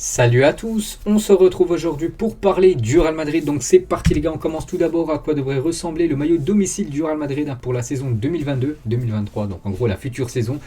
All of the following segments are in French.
Salut à tous, on se retrouve aujourd'hui pour parler du Real Madrid. Donc c'est parti les gars, on commence tout d'abord à quoi devrait ressembler le maillot domicile du Real Madrid pour la saison 2022-2023, donc en gros la future saison.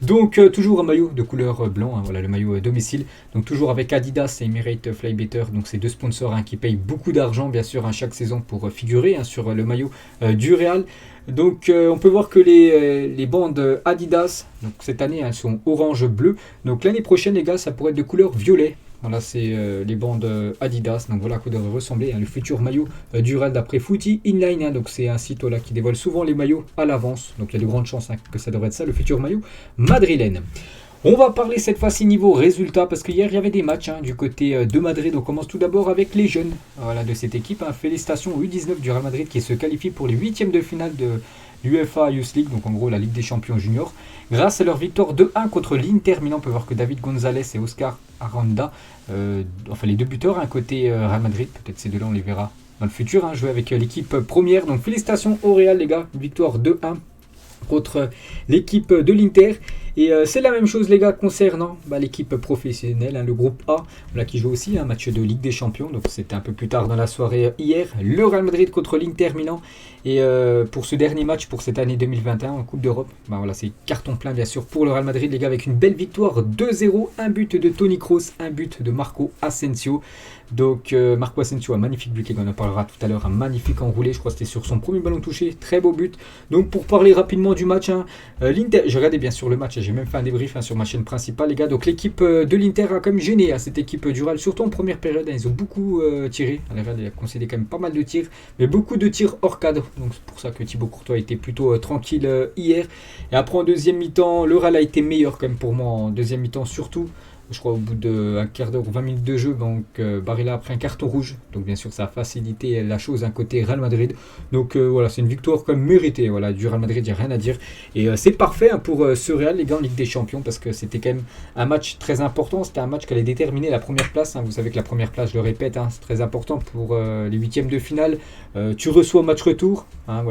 Donc toujours un maillot de couleur blanc, voilà le maillot domicile. Donc toujours avec Adidas et Emirates Flybetter, donc ces deux sponsors qui payent beaucoup d'argent bien sûr chaque saison pour figurer sur le maillot du Real. Donc on peut voir que les bandes Adidas, donc cette année elles sont orange-bleu. Donc l'année prochaine les gars ça pourrait être de couleur violet. Voilà c'est les bandes Adidas, donc voilà à quoi devrait ressembler le futur maillot du Real d'après Footy Inline. Donc c'est un site qui dévoile souvent les maillots à l'avance. Donc il y a de grandes chances que ça devrait être ça le futur maillot madrilène. On va parler cette fois-ci niveau résultat parce qu'hier il y avait des matchs du côté de Madrid. On commence tout d'abord avec les jeunes de cette équipe. Félicitations au U19 du Real Madrid qui se qualifie pour les huitièmes de finale de l'UEFA Youth League, donc en gros la Ligue des Champions juniors. Grâce à leur victoire 2-1 contre l'Inter Milan, on peut voir que David Gonzalez et Oscar Aranda, les deux buteurs côté Real Madrid, peut-être ces deux-là on les verra dans le futur, jouer avec l'équipe première. Donc félicitations au Real les gars, une victoire 2-1 contre l'équipe de l'Inter. Et c'est la même chose les gars concernant l'équipe professionnelle, le groupe A, qui joue aussi un match de Ligue des Champions. Donc c'était un peu plus tard dans la soirée hier, le Real Madrid contre l'Inter Milan. Et pour ce dernier match pour cette année 2021 en Coupe d'Europe, c'est carton plein bien sûr pour le Real Madrid les gars, avec une belle victoire 2-0, un but de Toni Kroos, un but de Marco Asensio. Donc Marco Asensio, un magnifique but, les gars, on en parlera tout à l'heure, un magnifique enroulé, je crois que c'était sur son premier ballon touché, très beau but. Donc pour parler rapidement du match, l'Inter, j'ai regardé bien sûr le match, j'ai même fait un débrief sur ma chaîne principale les gars. Donc l'équipe de l'Inter a quand même gêné cette équipe du Real, surtout en première période, ils ont beaucoup tiré, le Real a concédé quand même pas mal de tirs, mais beaucoup de tirs hors cadre, donc c'est pour ça que Thibaut Courtois était plutôt tranquille hier. Et après en deuxième mi-temps, le Real a été meilleur quand même pour moi en deuxième mi-temps surtout. Je crois au bout d'un quart d'heure ou 20 minutes de jeu, donc Barilla a pris un carton rouge. Donc bien sûr ça a facilité la chose côté Real Madrid. Donc voilà, c'est une victoire quand même méritée du Real Madrid, il n'y a rien à dire. Et c'est parfait pour ce Real les gars en Ligue des Champions, parce que c'était quand même un match très important. C'était un match qui allait déterminer la première place. Vous savez que la première place, je le répète, c'est très important pour les huitièmes de finale. Tu reçois au match retour.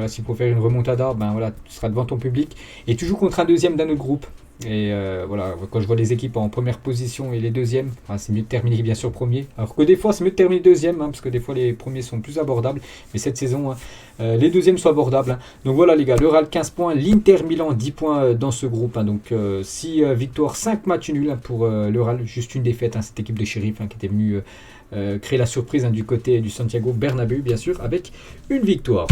S'il faut faire une remontada, tu seras devant ton public. Et tu joues contre un deuxième d'un autre groupe. Et quand je vois les équipes en première position et les deuxièmes, c'est mieux de terminer bien sûr premier. Alors que des fois c'est mieux de terminer deuxième, parce que des fois les premiers sont plus abordables. Mais cette saison, les deuxièmes sont abordables. Donc voilà les gars, le Real 15 points, l'Inter Milan 10 points dans ce groupe. Donc 6 victoires, 5 matchs nuls pour le Real, juste une défaite. Cette équipe de shérif qui était venue créer la surprise du côté du Santiago Bernabéu bien sûr, avec une victoire.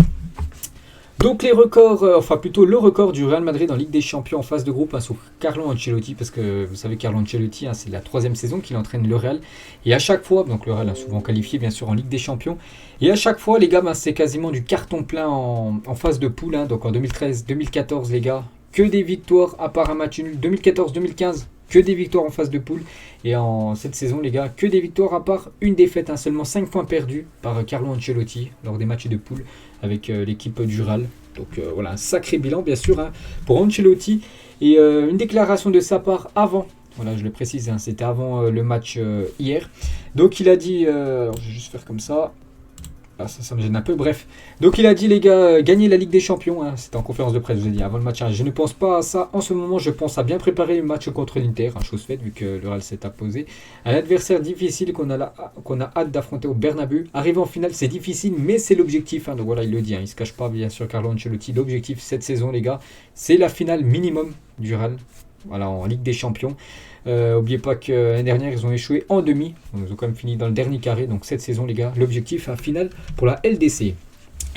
Donc les records, le record du Real Madrid en Ligue des Champions en phase de groupe sur Carlo Ancelotti, parce que vous savez Carlo Ancelotti, c'est la troisième saison qu'il entraîne le Real, et à chaque fois, donc le Real a souvent qualifié bien sûr en Ligue des Champions, et à chaque fois les gars, c'est quasiment du carton plein en phase de poule, donc en 2013-2014 les gars, que des victoires à part un match nul, 2014-2015, que des victoires en phase de poule, et en cette saison les gars, que des victoires à part une défaite, seulement 5 points perdus par Carlo Ancelotti lors des matchs de poule avec l'équipe du Real. Donc voilà, un sacré bilan bien sûr pour Ancelotti, et une déclaration de sa part avant, je le précise, c'était avant le match hier. Donc il a dit, alors je vais juste faire comme ça. Ça me gêne un peu, bref. Donc il a dit les gars, gagner la Ligue des Champions, c'était en conférence de presse, je vous ai dit avant le match. Je ne pense pas à ça en ce moment, je pense à bien préparer le match contre l'Inter, chose faite vu que le Real s'est imposé. Un adversaire difficile qu'on a hâte d'affronter au Bernabéu. Arriver en finale c'est difficile, mais c'est l'objectif. Donc voilà, il le dit, il ne se cache pas bien sûr Carlo Ancelotti. L'objectif cette saison les gars, c'est la finale minimum du Real. En Ligue des Champions. N'oubliez pas que l'année dernière ils ont échoué en demi, ils ont quand même fini dans le dernier carré. Donc cette saison les gars, l'objectif finale pour la LDC.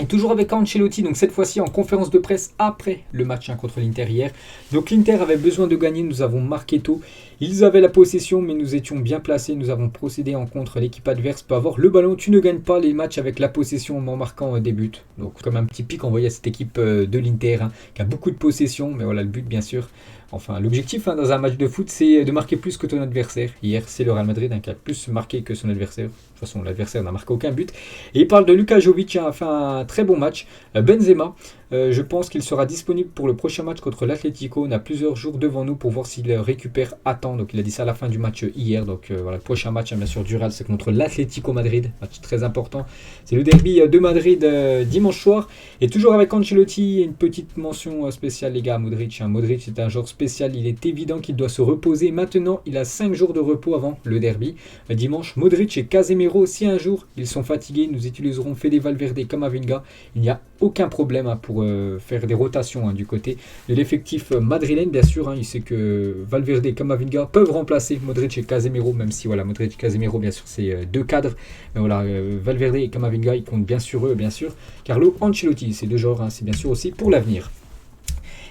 Et toujours avec Ancelotti, donc cette fois-ci en conférence de presse après le match contre l'Inter hier. Donc l'Inter avait besoin de gagner, nous avons marqué tôt. Ils avaient la possession, mais nous étions bien placés. Nous avons procédé en contre. L'équipe adverse peut avoir le ballon. Tu ne gagnes pas les matchs avec la possession en marquant des buts. Donc comme un petit pic envoyé à cette équipe de l'Inter qui a beaucoup de possession. Mais voilà, le but bien sûr. L'objectif dans un match de foot, c'est de marquer plus que ton adversaire. Hier, c'est le Real Madrid qui a plus marqué que son adversaire. De toute façon, l'adversaire n'a marqué aucun but. Et il parle de Luka Jovic, a fait un très bon match. Benzema, Je pense qu'il sera disponible pour le prochain match contre l'Atlético. On a plusieurs jours devant nous pour voir s'il récupère à temps. Donc il a dit ça à la fin du match hier. Donc voilà, le prochain match, bien sûr, du Real, c'est contre l'Atlético Madrid. Match très important. C'est le derby de Madrid dimanche soir. Et toujours avec Ancelotti, une petite mention spéciale, les gars, à Modric. Modric, c'est un joueur spécial. Il est évident qu'il doit se reposer. Maintenant, il a 5 jours de repos avant le derby. Dimanche, Modric et Casemiro, si un jour ils sont fatigués, nous utiliserons Fede Valverde et Camavinga. Il n'y a aucun problème pour faire des rotations du côté de l'effectif madrilène, bien sûr. Il sait que Valverde et Camavinga peuvent remplacer Modric et Casemiro, même si voilà, Modric et Casemiro, bien sûr, c'est deux cadres. Mais voilà, Valverde et Camavinga, ils comptent bien sur eux, bien sûr. Carlo Ancelotti, ces deux joueurs, c'est bien sûr aussi pour l'avenir.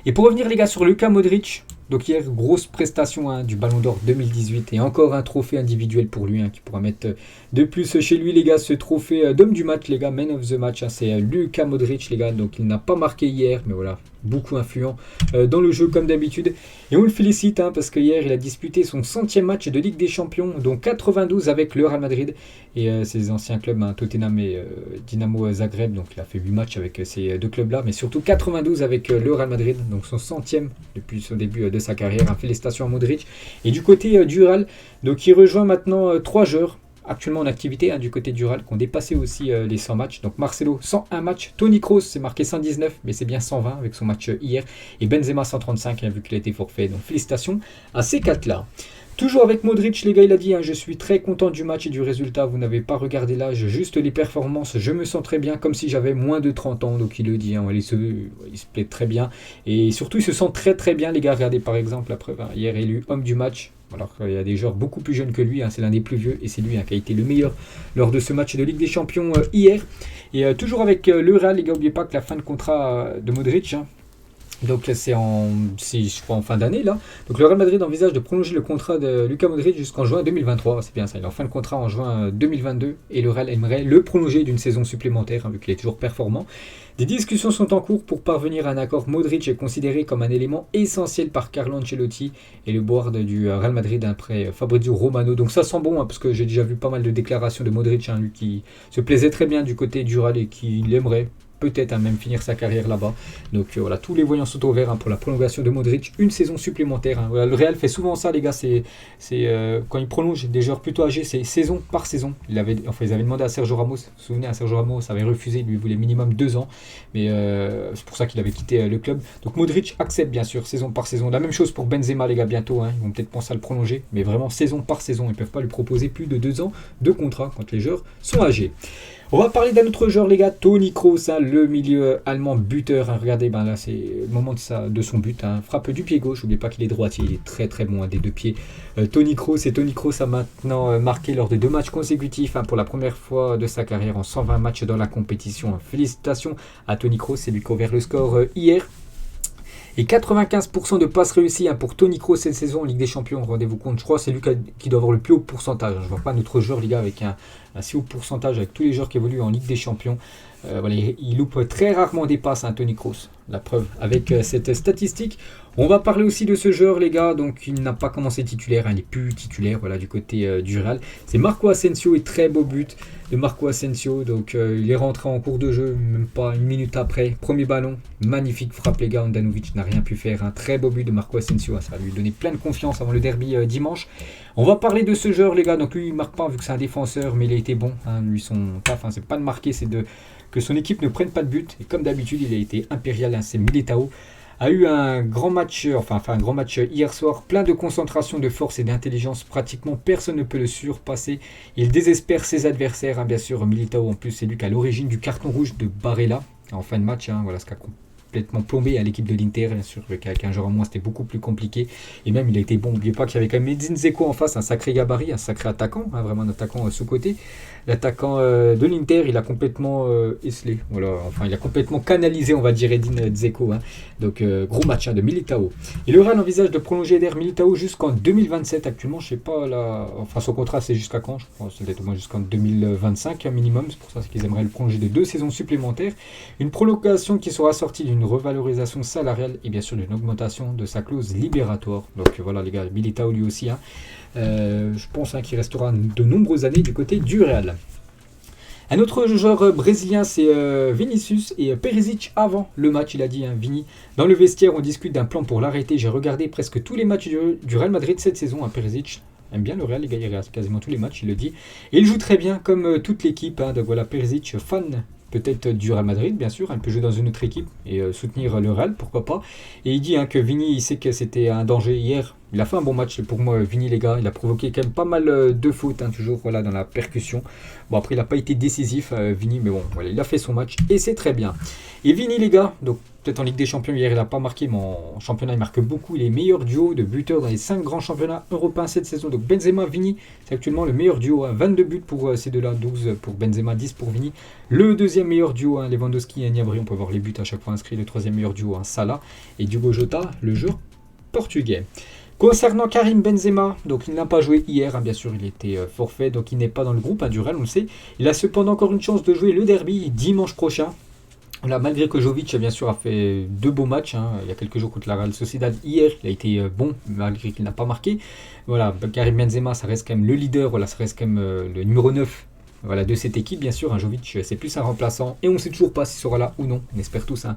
Et pour revenir, les gars, sur Luka Modric, donc hier, grosse prestation du Ballon d'Or 2018 et encore un trophée individuel pour lui qui pourra mettre de plus chez lui, les gars, ce trophée d'homme du match, les gars, man of the match, c'est Luka Modric, les gars, donc il n'a pas marqué hier, mais voilà, beaucoup influent dans le jeu comme d'habitude. Et on le félicite parce que hier, il a disputé son 100e match de Ligue des Champions, dont 92 avec le Real Madrid et ses anciens clubs, Tottenham et Dynamo Zagreb, donc il a fait 8 matchs avec ces deux clubs-là, mais surtout 92 avec le Real Madrid, donc son 100e depuis son début de sa carrière. Félicitations à Modric. Et du côté du Real, donc il rejoint maintenant 3 joueurs actuellement en activité du côté du Real qui ont dépassé aussi les 100 matchs. Donc Marcelo 101 matchs, Toni Kroos s'est marqué 119 mais c'est bien 120 avec son match hier, et Benzema 135 vu qu'il a été forfait. Donc félicitations à ces 4 là. Toujours avec Modric, les gars, il a dit je suis très content du match et du résultat. Vous n'avez pas regardé l'âge, juste les performances. Je me sens très bien, comme si j'avais moins de 30 ans. Donc il le dit, il se plaît très bien. Et surtout, il se sent très très bien, les gars. Regardez par exemple, la preuve, hier élu homme du match. Alors qu'il y a des joueurs beaucoup plus jeunes que lui, c'est l'un des plus vieux et c'est lui qui a été le meilleur lors de ce match de Ligue des Champions hier. Et toujours avec le Real, les gars, n'oubliez pas que la fin de contrat de Modric, donc c'est je crois en fin d'année là. Donc le Real Madrid envisage de prolonger le contrat de Luka Modric jusqu'en juin 2023. C'est bien ça, il est en fin de contrat en juin 2022 et le Real aimerait le prolonger d'une saison supplémentaire vu qu'il est toujours performant. Des discussions sont en cours pour parvenir à un accord. Modric est considéré comme un élément essentiel par Carlo Ancelotti et le board du Real Madrid après Fabrizio Romano. Donc ça sent bon parce que j'ai déjà vu pas mal de déclarations de Modric, lui qui se plaisait très bien du côté du Real et qui l'aimerait peut-être même finir sa carrière là-bas. Donc voilà, tous les voyants sont au vert pour la prolongation de Modric, une saison supplémentaire. Voilà, le Real fait souvent ça, les gars, c'est quand il prolonge des joueurs plutôt âgés, c'est saison par saison. Ils avaient demandé à Sergio Ramos, vous vous souvenez, Sergio Ramos avait refusé, lui voulait minimum 2 ans, mais c'est pour ça qu'il avait quitté le club. Donc Modric accepte bien sûr, saison par saison. La même chose pour Benzema, les gars, bientôt, ils vont peut-être penser à le prolonger, mais vraiment saison par saison, ils ne peuvent pas lui proposer plus de 2 ans de contrat quand les joueurs sont âgés. On va parler d'un autre joueur, les gars, Toni Kroos, le milieu allemand buteur. Regardez, là c'est le moment de son but. Frappe du pied gauche, n'oubliez pas qu'il est droitier, il est très très bon des deux pieds. Toni Kroos a maintenant marqué lors de 2 matchs consécutifs pour la première fois de sa carrière en 120 matchs dans la compétition. Félicitations à Toni Kroos, c'est lui qui a ouvert le score hier. Et 95% de passes réussies pour Toni Kroos cette saison en Ligue des Champions. Rendez-vous compte, je crois que c'est lui qui doit avoir le plus haut pourcentage. Je ne vois pas notre joueur, les gars, avec un si haut pourcentage avec tous les joueurs qui évoluent en Ligue des Champions. Voilà, il loupe très rarement des passes, Toni Kroos. La preuve avec cette statistique. On va parler aussi de ce joueur, les gars. Donc, il n'a pas commencé titulaire, il n'est plus titulaire du côté du Real. C'est Marco Asensio et très beau but de Marco Asensio. Donc, il est rentré en cours de jeu, même pas une minute après. Premier ballon, magnifique frappe, les gars. Andanovic n'a rien pu faire. Un très beau but de Marco Asensio. Ça va lui donner plein de confiance avant le derby dimanche. On va parler de ce joueur, les gars. Donc, lui, il ne marque pas vu que c'est un défenseur, mais il a été bon. Lui, son taf, c'est pas de marquer, c'est que son équipe ne prenne pas de but. Et comme d'habitude, il a été impérial. C'est Militao. A eu un grand match hier soir, plein de concentration, de force et d'intelligence. Pratiquement personne ne peut le surpasser. Il désespère ses adversaires, bien sûr. Militao, en plus, c'est lui qui a l'origine du carton rouge de Barella en fin de match. Voilà ce qu'a complètement plombé à l'équipe de l'Inter, bien sûr, avec un joueur en moins c'était beaucoup plus compliqué, et même il a été bon. N'oubliez pas qu'il y avait quand même Edin Dzeko en face, un sacré gabarit, un sacré attaquant, vraiment un attaquant sous-côté. L'attaquant de l'Inter, il a complètement esselé, il a complètement canalisé, on va dire, Edin Dzeko. Donc gros match de Militao. Et le Real envisage de prolonger d'air Militao jusqu'en 2027 actuellement. Je sais pas son contrat c'est jusqu'à quand, je pense peut-être au moins jusqu'en 2025 minimum. C'est pour ça qu'ils aimeraient le prolonger de 2 saisons supplémentaires. Une prolongation qui sera assortie d'une revalorisation salariale et bien sûr d'une augmentation de sa clause libératoire. Donc voilà, les gars, Militao lui aussi. Je pense qu'il restera de nombreuses années du côté du Real. Un autre joueur brésilien, c'est Vinicius et Perisic avant le match. Il a dit, Vini, dans le vestiaire, on discute d'un plan pour l'arrêter. J'ai regardé presque tous les matchs du Real Madrid cette saison. Perisic aime bien le Real, il gagne quasiment tous les matchs, il le dit. Et il joue très bien comme toute l'équipe. Donc voilà, Perisic, fan peut-être du Real Madrid, bien sûr. Il peut jouer dans une autre équipe et soutenir le Real, pourquoi pas. Et il dit que Vini, il sait que c'était un danger hier. Il a fait un bon match pour moi, Vini, les gars. Il a provoqué quand même pas mal de fautes, toujours voilà, dans la percussion. Bon, après, il n'a pas été décisif, Vini, mais bon, voilà, il a fait son match et c'est très bien. Et Vini, les gars, donc peut-être en Ligue des Champions, hier, il n'a pas marqué, mais en championnat, il marque beaucoup. Il est meilleur duo de buteurs dans les 5 grands championnats européens cette saison. Donc Benzema, Vini, c'est actuellement le meilleur duo. 22 buts pour ces deux-là, 12 pour Benzema, 10 pour Vini. Le deuxième meilleur duo, Lewandowski et Gnabry, on peut voir les buts à chaque fois inscrits. Le troisième meilleur duo, Salah et Diogo Jota, le joueur portugais. Concernant Karim Benzema, donc il n'a pas joué hier, bien sûr il était forfait, donc il n'est pas dans le groupe du Real, on le sait. Il a cependant encore une chance de jouer le derby dimanche prochain. Là, malgré que Jovic, bien sûr, a fait 2 beaux matchs, il y a quelques jours contre la Real Sociedad. Hier, il a été bon, malgré qu'il n'a pas marqué. Voilà, Karim Benzema, ça reste quand même le leader, voilà, ça reste quand même le numéro 9. Voilà, de cette équipe, bien sûr, Jovic, c'est plus un remplaçant et on ne sait toujours pas s'il sera là ou non. On espère tous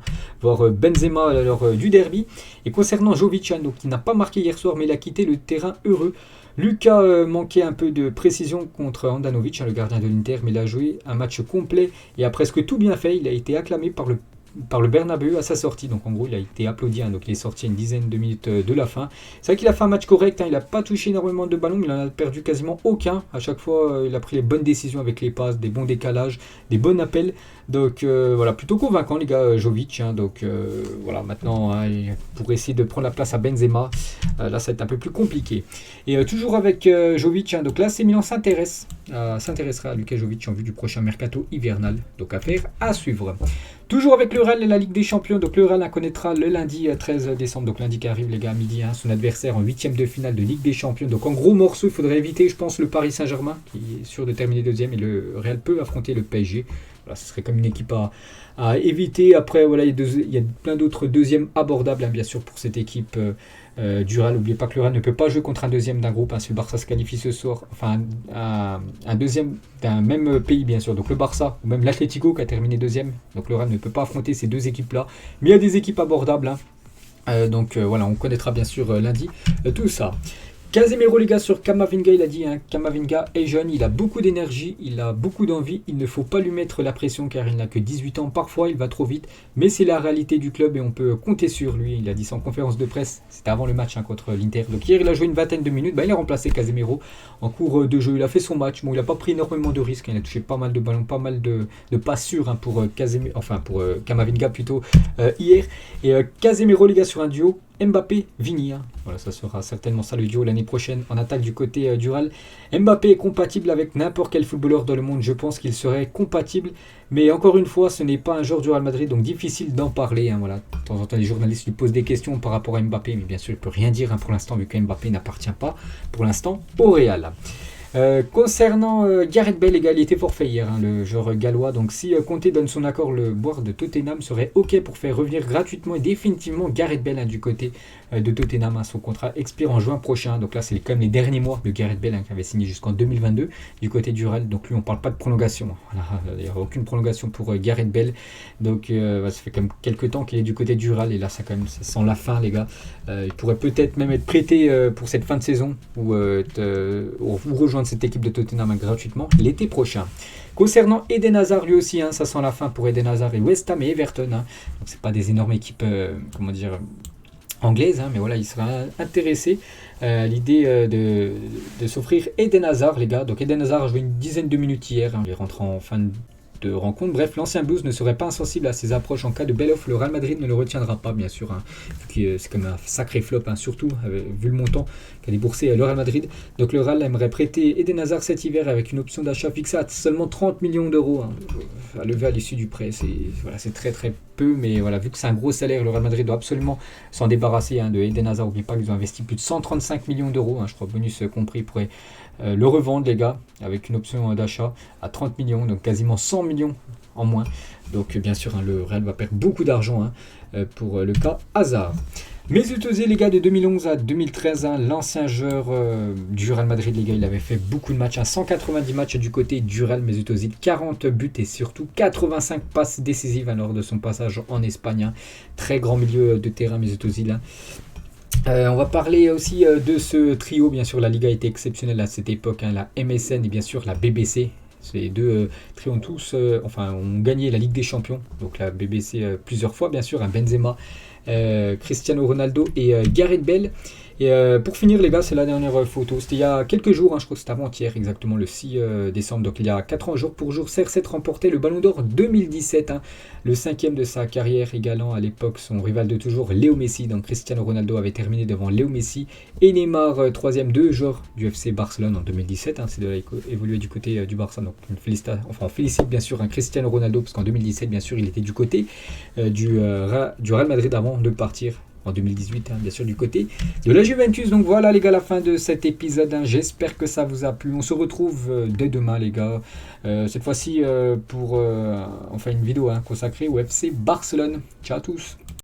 voir Benzema lors du derby. Et concernant Jovic, donc, il n'a pas marqué hier soir, mais il a quitté le terrain heureux. Lucas manquait un peu de précision contre Handanovic, le gardien de l'Inter, mais il a joué un match complet et a presque tout bien fait. Il a été acclamé par le Bernabeu à sa sortie. Donc en gros, il a été applaudi. Donc il est sorti à une dizaine de minutes de la fin. C'est vrai qu'il a fait un match correct. Il n'a pas touché énormément de ballons, mais il en a perdu quasiment aucun. À chaque fois, il a pris les bonnes décisions avec les passes, des bons décalages, des bons appels. Donc voilà, plutôt convaincant les gars, Jovic. Donc voilà, maintenant, pour essayer de prendre la place à Benzema, là ça va être un peu plus compliqué. Et toujours avec Jovic, donc là, c'est Milan s'intéressera à Luka Jovic en vue du prochain mercato hivernal. Donc affaire à suivre. Toujours avec le Real et la Ligue des Champions, donc le Real connaîtra le lundi 13 décembre, donc lundi qui arrive les gars à midi, son adversaire en 8e de finale de Ligue des Champions. Donc en gros morceau, il faudrait éviter, je pense, le Paris Saint-Germain qui est sûr de terminer deuxième et le Real peut affronter le PSG. Voilà, ce serait comme une équipe à éviter. Après, voilà, il y a plein d'autres deuxièmes abordables, bien sûr, pour cette équipe du Real. N'oubliez pas que le Real ne peut pas jouer contre un deuxième d'un groupe. Si le Barça se qualifie ce soir, enfin un deuxième d'un même pays, bien sûr. Donc le Barça ou même l'Atlético qui a terminé deuxième. Donc le Real ne peut pas affronter ces deux équipes-là. Mais il y a des équipes abordables. Donc voilà, on connaîtra bien sûr lundi tout ça. Casemiro les gars sur Camavinga, il a dit Camavinga est jeune, il a beaucoup d'énergie, il a beaucoup d'envie, il ne faut pas lui mettre la pression car il n'a que 18 ans, parfois il va trop vite, mais c'est la réalité du club et on peut compter sur lui. Il a dit ça en conférence de presse, c'était avant le match contre l'Inter. Donc hier il a joué une vingtaine de minutes, il a remplacé Casemiro en cours de jeu, il a fait son match, bon il n'a pas pris énormément de risques, il a touché pas mal de ballons, pas mal de passes sûres pour Camavinga plutôt hier. Et Casemiro les gars sur un duo Mbappé-Vini. Voilà, ça sera certainement ça le duo l'année prochaine en attaque du côté du Real. Mbappé est compatible avec n'importe quel footballeur dans le monde. Je pense qu'il serait compatible. Mais encore une fois, ce n'est pas un joueur du Real Madrid, donc difficile d'en parler. Voilà. De temps en temps, les journalistes lui posent des questions par rapport à Mbappé. Mais bien sûr, il ne peut rien dire pour l'instant, vu que Mbappé n'appartient pas pour l'instant au Real. Concernant Gareth Bale, il était forfait hier, le joueur gallois. Donc si Conte donne son accord, le board de Tottenham serait ok pour faire revenir gratuitement et définitivement Gareth Bale du côté de Tottenham. Son contrat expire en juin prochain. Donc là c'est quand même les derniers mois de Gareth Bale qui avait signé jusqu'en 2022 du côté du Real. Donc lui on parle pas de prolongation. Voilà, il n'y aura aucune prolongation pour Gareth Bale. Donc ça fait quand même quelques temps qu'il est du côté du Real et là ça sent la fin les gars. Il pourrait peut-être même être prêté pour cette fin de saison ou rejoindre cette équipe de Tottenham gratuitement l'été prochain. Concernant Eden Hazard, lui aussi, ça sent la fin pour Eden Hazard et West Ham et Everton. Donc c'est pas des énormes équipes, anglaises, mais voilà, il sera intéressé à l'idée de s'offrir Eden Hazard, les gars. Donc Eden Hazard a joué une dizaine de minutes hier, il est rentré en fin de rencontre. Bref, l'ancien Blues ne serait pas insensible à ses approches en cas de belle offre. Le Real Madrid ne le retiendra pas, bien sûr. C'est comme un sacré flop, surtout vu le montant qu'a déboursé le Real Madrid. Donc le Real aimerait prêter Eden Hazard cet hiver avec une option d'achat fixée à seulement 30 millions d'euros à lever à l'issue du prêt. C'est très très peu, mais voilà, vu que c'est un gros salaire, le Real Madrid doit absolument s'en débarrasser de Eden Hazard. N'oubliez pas qu'ils ont investi plus de 135 millions d'euros, je crois, bonus compris, pour le revendre, les gars, avec une option d'achat à 30 millions, donc quasiment 100 millions en moins. Donc bien sûr, le Real va perdre beaucoup d'argent pour le cas Hazard. Mesut Özil, les gars, de 2011 à 2013, hein, l'ancien joueur du Real Madrid, les gars, il avait fait beaucoup de matchs, hein, 190 matchs du côté du Real. Mesut Özil, 40 buts et surtout 85 passes décisives, hein, lors de son passage en Espagne, hein. Très grand milieu de terrain, Mesut Özil, hein. On va parler aussi de ce trio. Bien sûr, la Liga était exceptionnelle à cette époque, hein, la MSN et bien sûr la BBC. Ces deux trios ont tous, ont gagné la Ligue des Champions. Donc la BBC plusieurs fois, bien sûr, un Benzema, Cristiano Ronaldo et Gareth Bale. Et pour finir, les gars, c'est la dernière photo. C'était il y a quelques jours, hein, je crois que c'était avant-hier, exactement le 6 décembre. Donc il y a 4 ans, jour pour jour, CR7 remportait le Ballon d'Or 2017, hein, le 5e de sa carrière, égalant à l'époque son rival de toujours, Léo Messi. Donc Cristiano Ronaldo avait terminé devant Léo Messi et Neymar, 3e, deux joueurs du FC Barcelone en 2017. Hein, c'est de évoluer du côté du Barça. Donc on félicite bien sûr, hein, Cristiano Ronaldo, parce qu'en 2017, bien sûr, il était du côté du Real Madrid avant de partir en 2018, hein, bien sûr, du côté de la Juventus. Donc voilà, les gars, la fin de cet épisode, hein. J'espère que ça vous a plu. On se retrouve dès demain, les gars, cette fois-ci pour une vidéo, hein, consacrée au FC Barcelone. Ciao à tous.